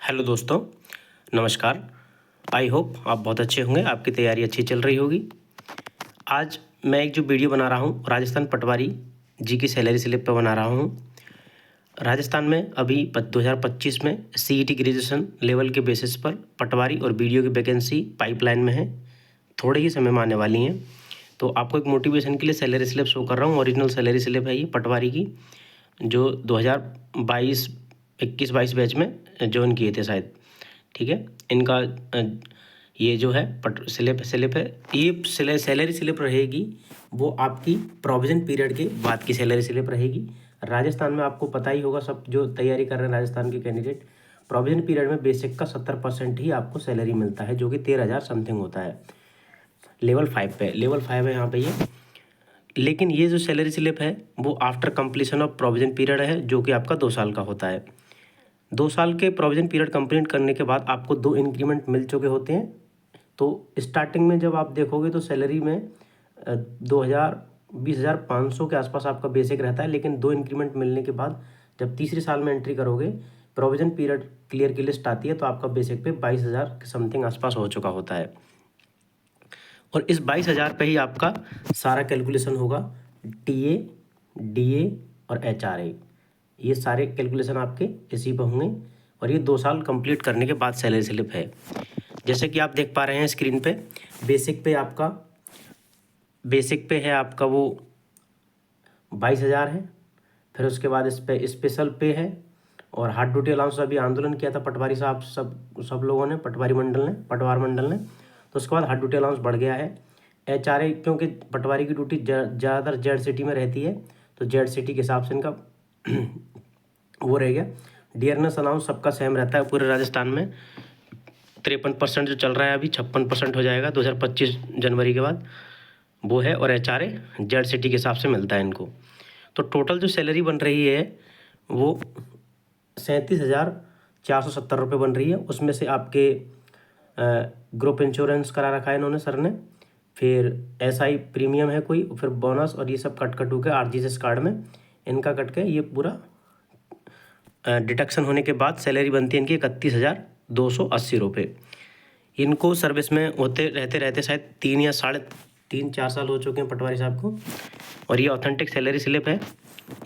Hello दोस्तों, नमस्कार। I hope आप बहुत अच्छे होंगे, आपकी तैयारी अच्छी चल रही होगी। आज मैं एक जो वीडियो बना रहा हूँ राजस्थान पटवारी जी की सैलरी स्लिप पर बना रहा हूँ। राजस्थान में अभी 2025 में सीईटी ग्रेजुएशन लेवल के बेसिस पर पटवारी और बीडीओ की वैकेंसी पाइपलाइन में है, थोड़े ही समय में आने वाली हैं। तो आपको एक मोटिवेशन के लिए सैलरी स्लिप शो कर रहा हूँ। ओरिजिनल सैलरी स्लिप है ये पटवारी की, जो 2022 21-22 बैच में ज्वाइन किए थे शायद। ठीक है, इनका ये जो है स्लिप है, ये सैलरी स्लिप रहेगी वो आपकी प्रोविजन पीरियड के बाद की सैलरी स्लिप रहेगी। राजस्थान में आपको पता ही होगा, सब जो तैयारी कर रहे हैं राजस्थान के कैंडिडेट, प्रोविजन पीरियड में बेसिक का 70% ही आपको सैलरी मिलता है, जो कि 13,000 समथिंग होता है। लेवल 5 पे, लेवल 5 है यहाँ पे ये। लेकिन ये जो सैलरी स्लिप है वो after completion of provision period है, जो कि आपका 2 साल का होता है। 2 साल के प्रोविजन पीरियड कंप्लीट करने के बाद आपको 2 इंक्रीमेंट मिल चुके होते हैं। तो स्टार्टिंग में जब आप देखोगे तो सैलरी में 20,500 के आसपास आपका बेसिक रहता है, लेकिन 2 इंक्रीमेंट मिलने के बाद जब तीसरे साल में एंट्री करोगे, प्रोविजन पीरियड क्लियर की लिस्ट आती है, तो आपका बेसिक पे 22,000 के समथिंग आसपास हो चुका होता है। और इस 22,000 पे ही आपका सारा कैलकुलेशन होगा, टीए, डीए और एचआरए, ये सारे कैलकुलेशन आपके इसी पर होंगे। और ये 2 साल कंप्लीट करने के बाद सैलरी स्लिप है। जैसे कि आप देख पा रहे हैं स्क्रीन पे, बेसिक पे है आपका वो 22,000 है। फिर उसके बाद इस पे स्पेशल पे है, और हार्ड ड्यूटी अलाउंस अभी आंदोलन किया था पटवारी साहब सब लोगों ने, पटवार मंडल ने, तो उसके बाद हार्ड ड्यूटी अलाउंस बढ़ गया है। एचआरए, क्योंकि पटवारी की ड्यूटी ज़्यादातर जेड सिटी में रहती है, तो जेड सिटी के हिसाब से इनका वो रह गया। डियरनेस अलाउंस सबका सेम रहता है पूरे राजस्थान में, 53% जो चल रहा है अभी 56% हो जाएगा 2025 जनवरी के बाद, वो है। और एचआरए जेड सिटी के हिसाब से मिलता है इनको। तो टोटल जो सैलरी बन रही है वो 37,470 रुपये बन रही है। उसमें से आपके ग्रुप इंश्योरेंस करा रखा है इन्होंने सर ने, फिर एसआई प्रीमियम है कोई, फिर बोनस, और ये सब कट के आरजीएसएस कार्ड में इनका कट के ये पूरा डिडक्शन होने के बाद सैलरी बनती है इनकी 31,280 रुपये। इनको सर्विस में होते रहते शायद 3 या 3.5-4 साल हो चुके हैं पटवारी साहब को। और ये ऑथेंटिक सैलरी स्लिप है।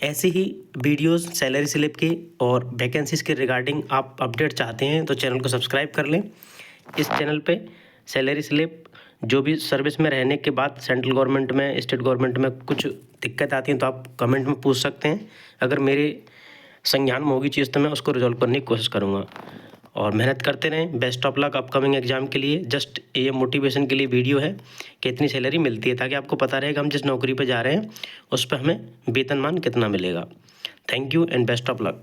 ऐसी ही वीडियोस सैलरी स्लिप के और वैकेंसीज़ के रिगार्डिंग आप अपडेट चाहते हैं तो चैनल को सब्सक्राइब कर लें। इस चैनल पे सैलरी स्लिप, जो भी सर्विस में रहने के बाद सेंट्रल गवर्नमेंट में, स्टेट गवर्नमेंट में कुछ दिक्कत आती है तो आप कमेंट में पूछ सकते हैं। अगर मेरे संज्ञान में होगी चीज़ तो मैं उसको रिजॉल्व करने की कोशिश करूँगा। और मेहनत करते रहें। Best of luck upcoming exam के लिए। जस्ट ये मोटिवेशन के लिए वीडियो है कि इतनी सैलरी मिलती है, ताकि आपको पता रहेगा हम जिस नौकरी पे जा रहे हैं उस पर हमें वेतनमान कितना मिलेगा। Thank you and best of luck.